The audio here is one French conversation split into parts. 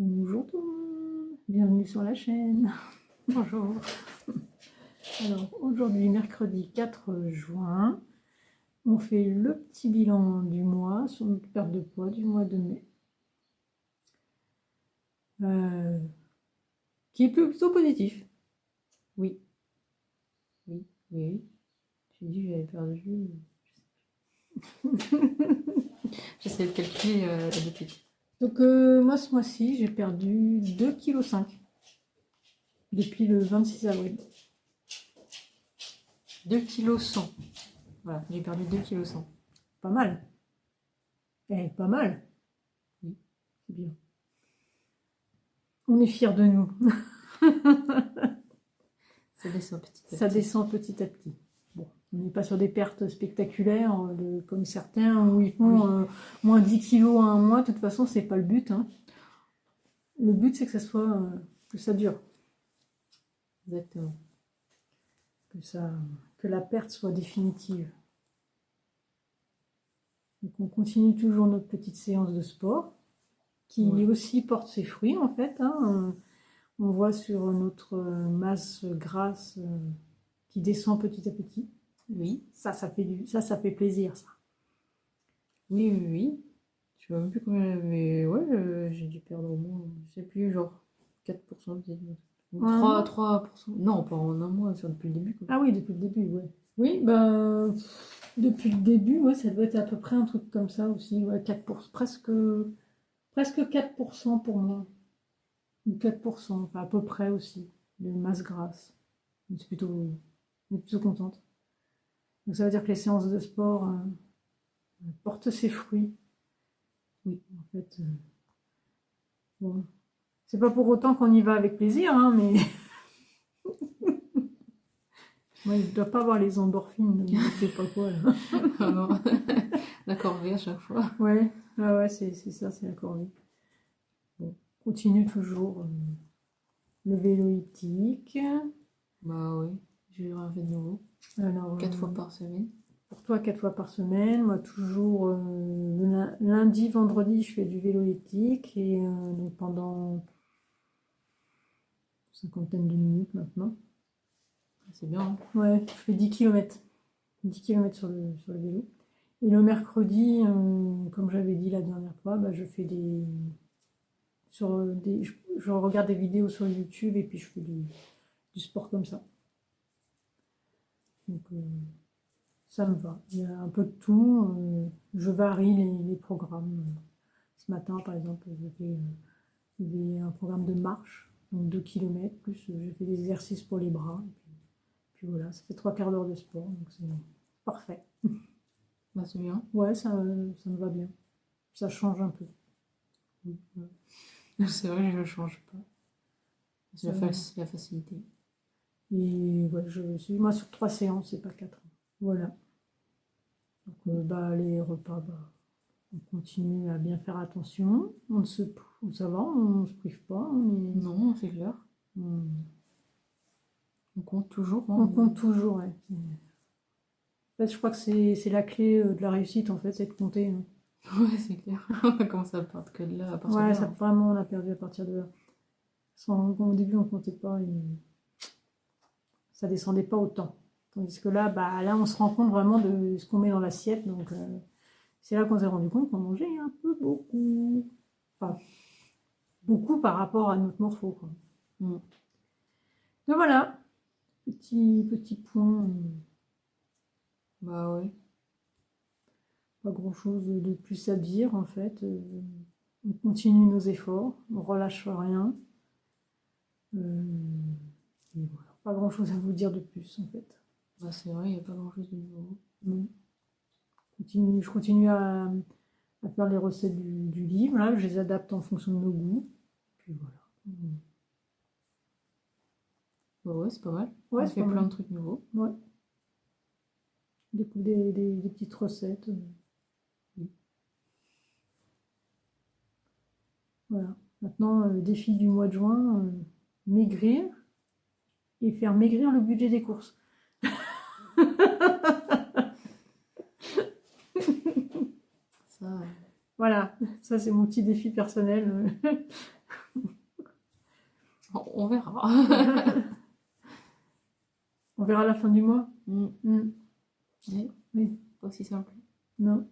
Bonjour tout le monde, bienvenue sur la chaîne. Bonjour. Alors aujourd'hui, mercredi 4 juin, on fait le petit bilan du mois sur notre perte de poids du mois de mai. Qui est plutôt positif. Oui. J'ai dit que j'avais perdu. J'essaie de calculer d'habitude. Donc moi ce mois-ci, j'ai perdu 2,5 kg depuis le 26 avril. 2,1 kg. Voilà, j'ai perdu 2,1 kg. Pas mal. Pas mal. Oui, c'est bien. On est fiers de nous. Ça descend petit à petit. Ça descend petit à petit. Bon, on n'est pas sur des pertes spectaculaires comme certains où ils font moins 10 kilos à un mois. De toute façon, c'est pas le but. Hein. Le but, c'est que ça soit que ça dure. Exactement. Que la perte soit définitive. Donc on continue toujours notre petite séance de sport qui aussi porte ses fruits en fait. Hein. On voit sur notre masse grasse qui descend petit à petit. Oui. Ça fait plaisir, ça. Oui. Je sais même plus combien j'avais. Ouais, j'ai dû perdre au moins, je sais plus, genre 4% peut-être. 3%. Non, pas en un mois, c'est depuis le début. Quoi. Ah oui, depuis le début, ouais. Oui, ben, depuis le début, ouais, ça doit être à peu près un truc comme ça aussi. Ouais, 4%, presque 4% pour moi. Ou 4%, enfin à peu près aussi, de masse grasse. On est plutôt contente. Donc ça veut dire que les séances de sport portent ses fruits. Oui, en fait. Bon. C'est pas pour autant qu'on y va avec plaisir, hein, mais. Moi, il ne doit pas avoir les endorphines, je ne sais pas quoi. Là. Ah non, la corvée à chaque fois. Ouais, c'est ça, c'est la corvée. Bon, continue toujours le vélo elliptique. Bah oui, j'ai rien fait de nouveau. Alors, 4 fois par semaine. Pour toi, 4 fois par semaine. Moi, toujours lundi, vendredi, je fais du vélo elliptique et donc pendant une cinquantaine de minutes maintenant. C'est bien. Hein. Ouais, je fais 10 km. 10 km sur le vélo. Et le mercredi, comme j'avais dit la dernière fois, bah, je fais je regarde des vidéos sur YouTube et puis je fais du sport comme ça. Donc ça me va. Il y a un peu de tout. Je varie les programmes. Ce matin, par exemple, j'ai fait un programme de marche, donc 2 km, plus j'ai fait des exercices pour les bras. Et puis voilà, ça fait 3/4 d'heure de sport, donc c'est parfait. Bah c'est bien. Ouais, ça me va bien. Ça change un peu. Oui. C'est vrai, je ne change pas. C'est la facilité. Et ouais, moi sur 3 séances, c'est pas 4. Voilà. Donc les repas, on continue à bien faire attention. Ça va, on ne se prive pas. Non, c'est clair. On compte toujours. Hein, on compte toujours, ouais. En fait, je crois que c'est la clé de la réussite, en fait, c'est de compter. Hein. Ouais, c'est clair. On a commencé à perdre que de là, à partir de là. Vraiment, on a perdu à partir de là. Au début, on ne comptait pas. Ça descendait pas autant. Tandis que là, on se rend compte vraiment de ce qu'on met dans l'assiette. Donc, c'est là qu'on s'est rendu compte qu'on mangeait un peu beaucoup. Enfin, beaucoup par rapport à notre morpho. Quoi. Donc voilà, petit point. Bah ouais. Pas grand chose de plus à dire en fait. On continue nos efforts, on relâche rien. Et voilà. Pas grand chose à vous dire de plus en fait. Bah c'est vrai, il n'y a pas grand chose de nouveau. Non. Je continue à faire les recettes du livre. Là, je les adapte en fonction de nos goûts. Puis voilà. Bah ouais, c'est pas mal. Ouais, on fait plein de trucs nouveaux. Ouais. Des petites recettes. Oui. Voilà. Maintenant, le défi du mois de juin, maigrir et faire maigrir le budget des courses. Ça, voilà, ça c'est mon petit défi personnel. On verra. On verra la fin du mois. Mm. Oui. Pas aussi simple. Non.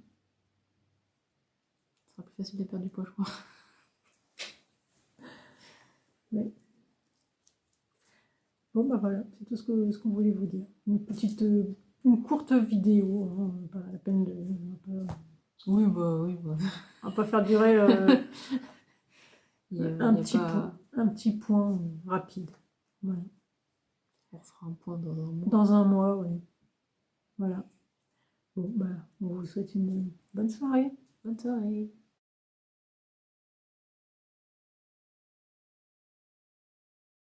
Ce sera plus facile de perdre du poids, je crois. Bon, bah voilà, c'est tout ce qu'on voulait vous dire. Une courte vidéo, hein, pas la peine de. Oui, bah. On va pas faire durer un petit point rapide. Voilà. On fera un point dans un mois. Dans un mois, oui. Voilà. Bon, bah, on vous souhaite une bonne soirée. Bonne soirée.